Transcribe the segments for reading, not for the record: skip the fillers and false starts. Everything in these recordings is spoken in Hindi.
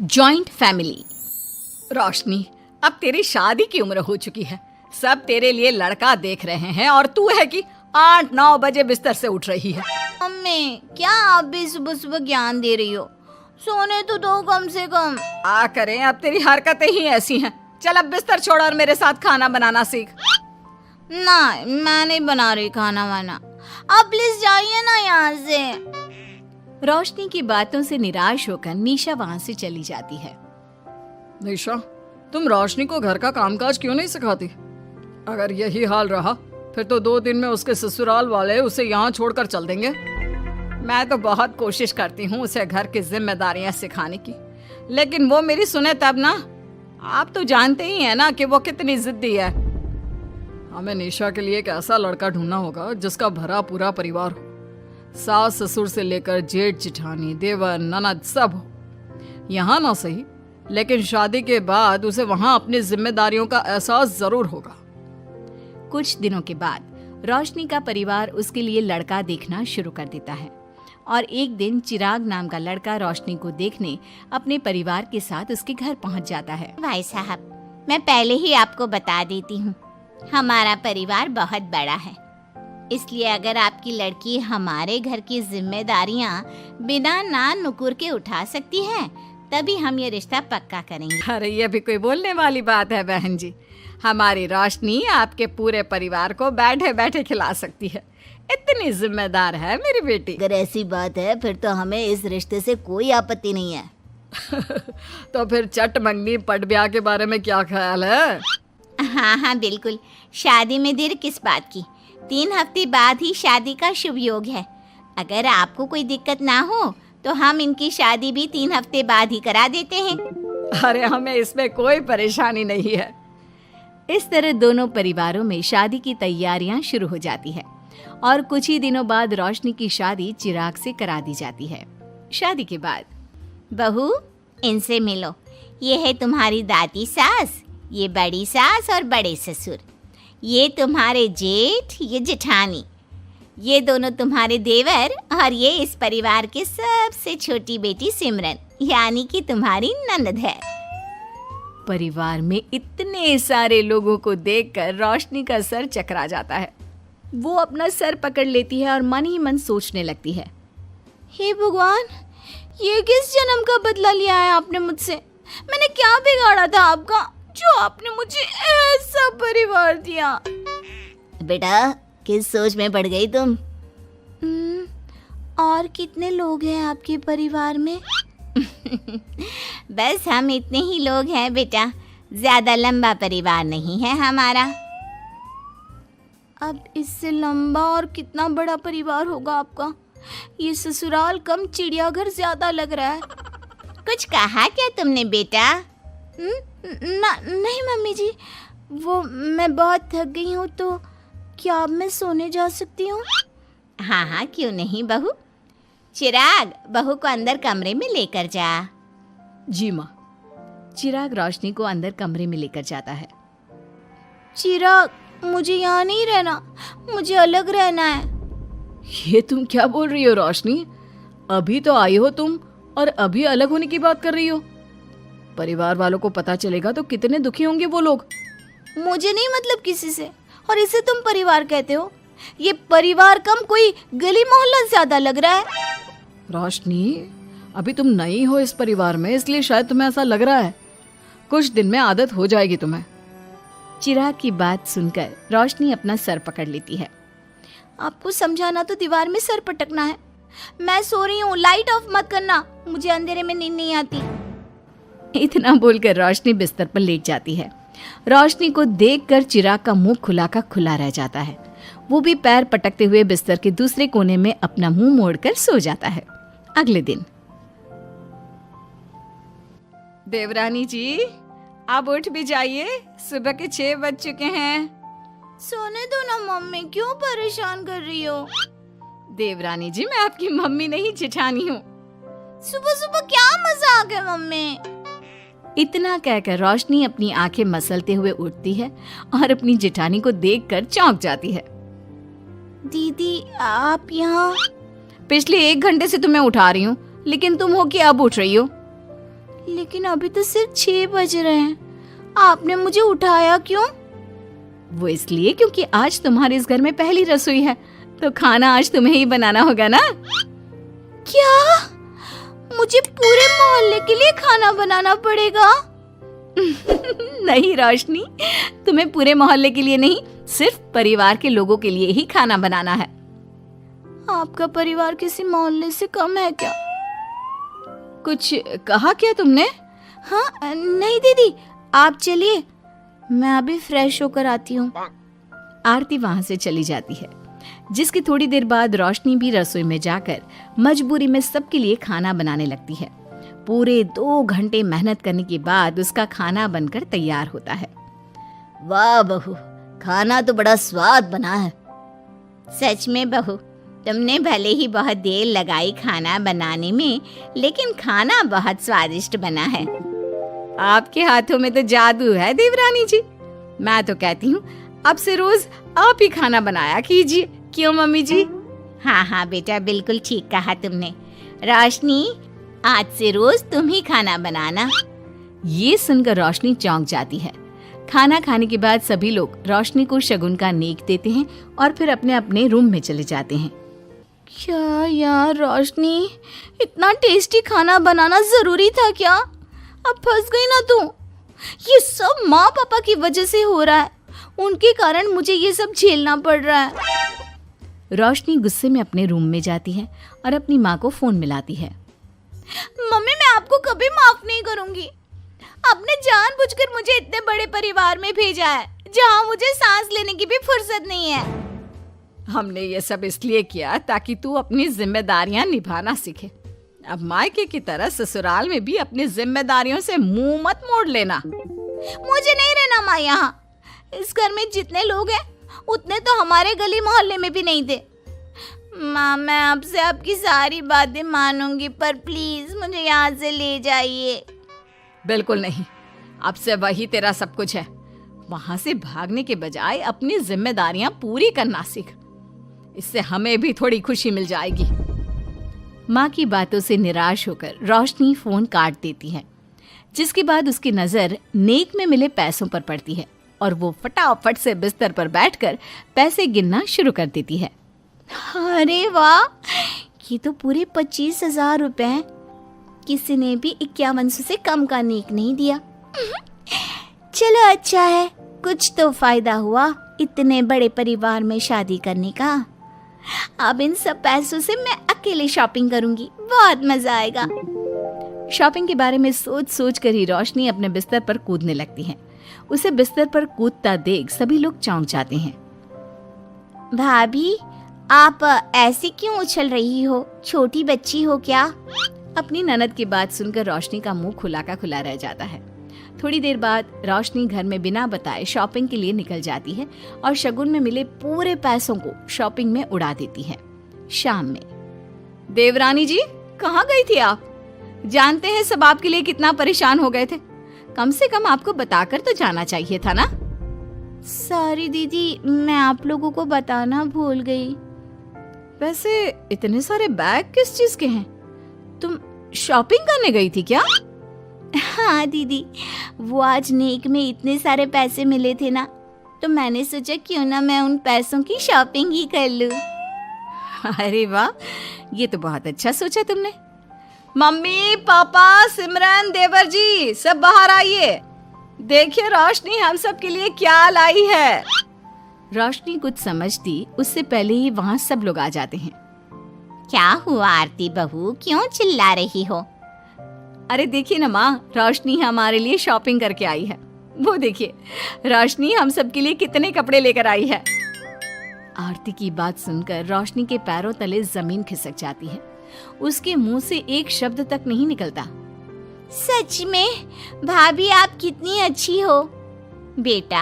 Joint family. रोशनी, अब तेरी शादी की उम्र हो चुकी है। सब तेरे लिए लड़का देख रहे हैं और तू है कि 8-9 बजे बिस्तर से उठ रही है। मम्मी, क्या आप भी सुबह सुबह ज्ञान दे रही हो? सोने तो दो कम से कम। आ करें, अब तेरी हरकतें ही ऐसी हैं। चल अब बिस्तर छोड़ और मेरे साथ खाना बनाना सीख। ना, मैं नहीं बना रही खाना वाना। आप प्लीज जाइए ना यहाँ से। रोशनी की बातों से निराश होकर निशा वहाँ से चली जाती है। निशा, तुम रोशनी को घर का कामकाज क्यों नहीं सिखाती? अगर यही हाल रहा फिर तो 2 दिन में उसके ससुराल वाले उसे यहाँ छोड़कर चल देंगे। मैं तो बहुत कोशिश करती हूँ उसे घर की जिम्मेदारियां सिखाने की, लेकिन वो मेरी सुने तब ना। आप तो जानते ही हैं ना कि वो कितनी जिद्दी है। हमें निशा के लिए एक ऐसा लड़का ढूंढना होगा जिसका भरा पूरा परिवार हो। सास ससुर से लेकर जेठ जिठानी देवर ननद सब हो। यहाँ ना सही, लेकिन शादी के बाद उसे वहाँ अपनी जिम्मेदारियों का एहसास जरूर होगा। कुछ दिनों के बाद रोशनी का परिवार उसके लिए लड़का देखना शुरू कर देता है और एक दिन चिराग नाम का लड़का रोशनी को देखने अपने परिवार के साथ उसके घर पहुंच जाता है। भाई साहब, मैं पहले ही आपको बता देती हूँ, हमारा परिवार बहुत बड़ा है, इसलिए अगर आपकी लड़की हमारे घर की जिम्मेदारियाँ बिना ना नुकुर के उठा सकती है तभी हम ये रिश्ता पक्का करेंगे। अरे ये भी कोई बोलने वाली बात है बहन जी। हमारी रोशनी आपके पूरे परिवार को बैठे बैठे खिला सकती है। इतनी जिम्मेदार है मेरी बेटी। अगर ऐसी बात है फिर तो हमें इस रिश्ते से कोई आपत्ति नहीं है। तो फिर चट मंगनी पट ब्याह के बारे में क्या ख्याल है? हाँ, बिल्कुल। शादी में देर किस बात की? 3 हफ्ते बाद ही शादी का शुभ योग है। अगर आपको कोई दिक्कत ना हो तो हम इनकी शादी भी 3 हफ्ते बाद ही करा देते हैं। अरे हमें इसमें कोई परेशानी नहीं है। इस तरह दोनों परिवारों में शादी की तैयारियां शुरू हो जाती है और कुछ ही दिनों बाद रोशनी की शादी चिराग से करा दी जाती है। शादी के बाद, बहू, इनसे मिलो। ये है तुम्हारी दादी सास, ये बड़ी सास और बड़े ससुर, ये तुम्हारे जेठ, ये जेठानी, ये दोनों तुम्हारे देवर और ये इस परिवार की सबसे छोटी बेटी सिमरन, यानी कि तुम्हारी ननद है। परिवार में इतने सारे लोगों को देखकर रोशनी का सर चकरा जाता है। वो अपना सर पकड़ लेती है और मन ही मन सोचने लगती है, हे भगवान, ये किस जन्म का बदला लिया है आपने मुझसे? मैंने क्या बिगाड़ा था आपका जो आपने मुझे ऐसा परिवार दिया? बेटा, किस सोच में पड़ गई तुम? और कितने लोग हैं आपके परिवार में? बस हम इतने ही लोग हैं बेटा, ज्यादा लंबा परिवार नहीं है हमारा। अब इससे लंबा और कितना बड़ा परिवार होगा आपका? ये ससुराल कम चिड़ियाघर ज्यादा लग रहा है। कुछ कहा क्या तुमने बेटा? नहीं मम्मी जी, वो मैं बहुत थक गई हूँ, तो क्या अब मैं सोने जा सकती हूँ? हाँ, क्यों नहीं बहू। चिराग, बहू को अंदर कमरे में लेकर जा। जी माँ। चिराग रोशनी को अंदर कमरे में लेकर जाता है। चिराग, मुझे यहाँ नहीं रहना, मुझे अलग रहना है। ये तुम क्या बोल रही हो रोशनी? अभी तो आई हो तुम और अभी अलग होने की बात कर रही हो। परिवार वालों को पता चलेगा तो कितने दुखी होंगे वो लोग। मुझे नहीं मतलब किसी से, और इसे तुम परिवार कहते हो? ये परिवार कम कोई गली मोहल्ला ज्यादा लग रहा है। रोशनी, अभी तुम नई हो इस परिवार में, इसलिए शायद तुम्हें ऐसा लग रहा है। कुछ दिन में आदत हो जाएगी तुम्हें। चिराग की बात सुनकर रोशनी अपना सर पकड़ लेती है। आपको समझाना तो दीवार में सर पटकना है। मैं सो रही हूँ, लाइट ऑफ मत करना, मुझे अंधेरे में नींद नहीं आती। इतना बोलकर रोशनी बिस्तर पर लेट जाती है। रोशनी को देखकर चिराग का मुंह खुला का खुला रह जाता है। वो भी पैर पटकते हुए बिस्तर के दूसरे कोने में अपना मुंह मोड़कर सो जाता है। अगले दिन, देवरानी जी, आप उठ भी जाइए, सुबह के 6 बज चुके हैं। सोने दो ना मम्मी, क्यों परेशान कर रही हो? देवरानी जी, मैं आपकी मम्मी नहीं जेठानी हूँ। सुबह सुबह क्या मजाक है मम्मी? इतना कहकर रोशनी अपनी आंखें मसलते हुए उठती है और अपनी जेठानी को देखकर चौंक जाती है। दीदी, आप यहाँ? पिछले 1 घंटे से तुम्हें उठा रही हूँ, लेकिन तुम हो कि अब उठ रही हो। लेकिन अभी तो सिर्फ 6 बज रहे हैं, आपने मुझे उठाया क्यों? वो इसलिए क्योंकि आज तुम्हारे इस घर में पहली रसोई है, तो खाना आज तुम्हें ही बनाना होगा ना। क्या? मुझे पूरे मोहल्ले के लिए खाना बनाना पड़ेगा? नहीं रोशनी, तुम्हें पूरे मोहल्ले के लिए नहीं, सिर्फ परिवार के लोगों के लिए ही खाना बनाना है। आपका परिवार किसी मोहल्ले से कम है क्या? कुछ कहा क्या तुमने? हाँ नहीं दीदी, आप चलिए, मैं अभी फ्रेश होकर आती हूँ। आरती वहां से चली जाती है, जिसकी थोड़ी देर बाद रोशनी भी रसोई में जाकर मजबूरी में सबके लिए खाना बनाने लगती है। पूरे 2 घंटे मेहनत करने के बाद उसका खाना बनकर तैयार होता है। वाह बहू, खाना तो बड़ा स्वाद बना है। सच में बहू, तुमने भले ही बहुत देर लगाई खाना बनाने में, लेकिन खाना बहुत स्वादिष्ट बना है। आपके हाथों में तो जादू है देवरानी जी। मैं तो कहती हूँ अब से रोज आप ही खाना बनाया कीजिए, क्यों मम्मी जी? हाँ हाँ बेटा, बिल्कुल ठीक कहा तुमने। रोशनी, आज से रोज तुम ही खाना बनाना। ये सुनकर रोशनी चौंक जाती है। खाना खाने के बाद सभी लोग रोशनी को शगुन का नेक देते हैं और फिर अपने अपने रूम में चले जाते हैं। क्या यार रोशनी, इतना टेस्टी खाना बनाना जरूरी था क्या? अब फंस गई ना तू। ये सब माँ पापा की वजह से हो रहा है, उनके कारण मुझे ये सब झेलना पड़ रहा है। रोशनी गुस्से में अपने रूम में जाती है और अपनी माँ को फोन मिलाती है। मम्मी, मैं आपको कभी माफ नहीं करूंगी। आपने जानबूझकर मुझे इतने बड़े परिवार में भेजा है, जहाँ मुझे सांस लेने की भी फुर्सत नहीं है। हमने ये सब इसलिए किया ताकि तू अपनी जिम्मेदारियां निभाना सीखे। अब मायके की तरह ससुराल में भी अपनी जिम्मेदारियों से मुंह मत मोड़ लेना। मुझे नहीं रहना माँ यहाँ। इस घर में जितने लोग हैं उतने तो हमारे गली मोहल्ले में भी नहीं थे। माँ, मैं आपसे आपकी सारी बातें मानूंगी, पर प्लीज मुझे यहाँ से ले जाइए। बिल्कुल नहीं, अब से वही तेरा सब कुछ है। वहां से भागने के बजाय अपनी जिम्मेदारियां पूरी करना सीख, इससे हमें भी थोड़ी खुशी मिल जाएगी। माँ की बातों से निराश होकर रोशनी फोन काट देती है, जिसके बाद उसकी नजर नेक में मिले पैसों पर पड़ती है और वो फटाफट से बिस्तर पर बैठकर पैसे गिनना शुरू कर देती है। अरे वाह, ये तो पूरे 25,000 रुपए हैं। किसी ने भी 5100 से कम का नेक नहीं दिया। चलो अच्छा है, कुछ तो फायदा हुआ इतने बड़े परिवार में शादी करने का। अब इन सब पैसों से मैं अकेले शॉपिंग करूंगी, बहुत मजा आएगा। शॉपिंग के बारे में सोच सोच कर ही रोशनी अपने बिस्तर पर कूदने लगती है। उसे बिस्तर पर कूदता देख सभी लोग चौंक जाते हैं। भाभी, आप ऐसे क्यों उछल रही हो? छोटी बच्ची हो क्या? अपनी ननद की बात सुनकर रोशनी का मुंह खुला का खुला रह जाता है। थोड़ी देर बाद रोशनी घर में बिना बताए शॉपिंग के लिए निकल जाती है और शगुन में मिले पूरे पैसों को शॉपिंग में उड़ा देती है। शाम में, देवरानी जी कहाँ गई थी आप? जानते हैं सब आपके लिए कितना परेशान हो गए थे, कम से कम आपको बताकर तो जाना चाहिए था ना। सॉरी दीदी, मैं आप लोगों को बताना भूल गई। वैसे इतने सारे बैग किस चीज के हैं? तुम शॉपिंग करने गई थी क्या? हाँ दीदी, वो आज नेक में इतने सारे पैसे मिले थे ना, तो मैंने सोचा क्यों ना मैं उन पैसों की शॉपिंग ही कर लूं। अरे वाह, ये तो बहुत अच्छा सोचा तुमने। मम्मी, पापा, सिमरन, देवर जी, सब बाहर आइए। देखिए रोशनी हम सब के लिए क्या लाई है। रोशनी कुछ समझती उससे पहले ही वहाँ सब लोग आ जाते हैं। क्या हुआ आरती बहू, क्यों चिल्ला रही हो? अरे देखिए ना माँ, रोशनी हमारे लिए शॉपिंग करके आई है। वो देखिए रोशनी हम सब के लिए कितने कपड़े लेकर आई है। आरती की बात सुनकर रोशनी के पैरों तले जमीन खिसक जाती है। उसके मुंह से एक शब्द तक नहीं निकलता। सच में भाभी, आप कितनी अच्छी हो। बेटा,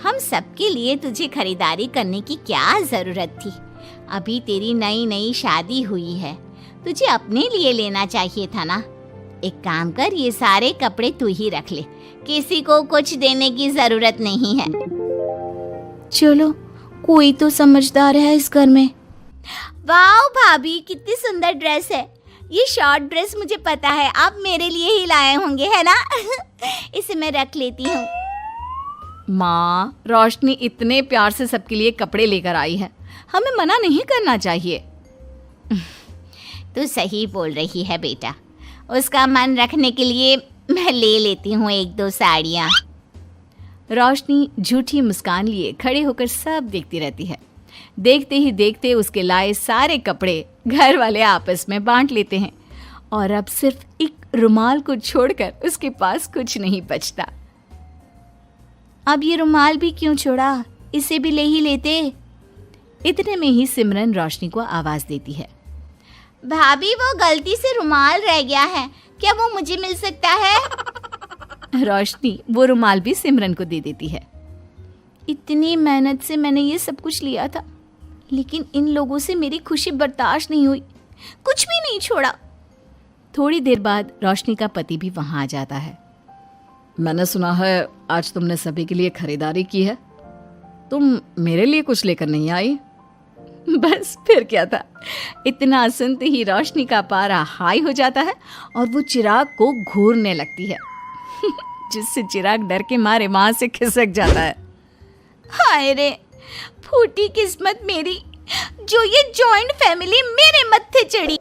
हम सबके लिए तुझे खरीदारी करने की क्या जरूरत थी? अभी तेरी नई नई शादी हुई है, तुझे अपने लिए लेना चाहिए था ना। एक काम कर, ये सारे कपड़े तू ही रख ले, किसी को कुछ देने की जरूरत नहीं है। चलो, कोई तो समझदार है इस घर में। वाह भाभी, कितनी सुंदर ड्रेस है। ये शॉर्ट ड्रेस मुझे पता है आप मेरे लिए ही लाए होंगे, है ना? इसे मैं रख लेती हूँ। माँ, रोशनी इतने प्यार से सबके लिए कपड़े लेकर आई है, हमें मना नहीं करना चाहिए। तू सही बोल रही है बेटा, उसका मन रखने के लिए मैं ले लेती हूँ 1-2 साड़ियाँ। रोशनी झूठी मुस्कान लिए खड़े होकर सब देखती रहती है। देखते ही देखते उसके लाए सारे कपड़े घर वाले आपस में बांट लेते हैं और अब सिर्फ एक रुमाल को छोड़कर उसके पास कुछ नहीं बचता। अब ये रुमाल भी क्यों छोड़ा, इसे भी ले ही लेते। इतने में ही सिमरन रोशनी को आवाज देती है। भाभी, वो गलती से रुमाल रह गया है, क्या वो मुझे मिल सकता है? रोशनी वो रुमाल भी सिमरन को दे देती है। इतनी मेहनत से मैंने ये सब कुछ लिया था, लेकिन इन लोगों से मेरी खुशी बर्दाश्त नहीं हुई, कुछ भी नहीं छोड़ा। थोड़ी देर बाद रोशनी का पति भी वहां आ जाता है। मैंने सुना है आज तुमने सभी के लिए खरीदारी की है, तुम मेरे लिए कुछ लेकर नहीं आई? बस फिर क्या था, इतना सुनते ही रोशनी का पारा हाई हो जाता है और वो चिराग को घूरने लगती है, जिससे चिराग डर के मारे वहां से खिसक जाता है। हाय रे, फूटी किस्मत मेरी, जो ये जॉइंट फैमिली मेरे मत्थे चढ़ी।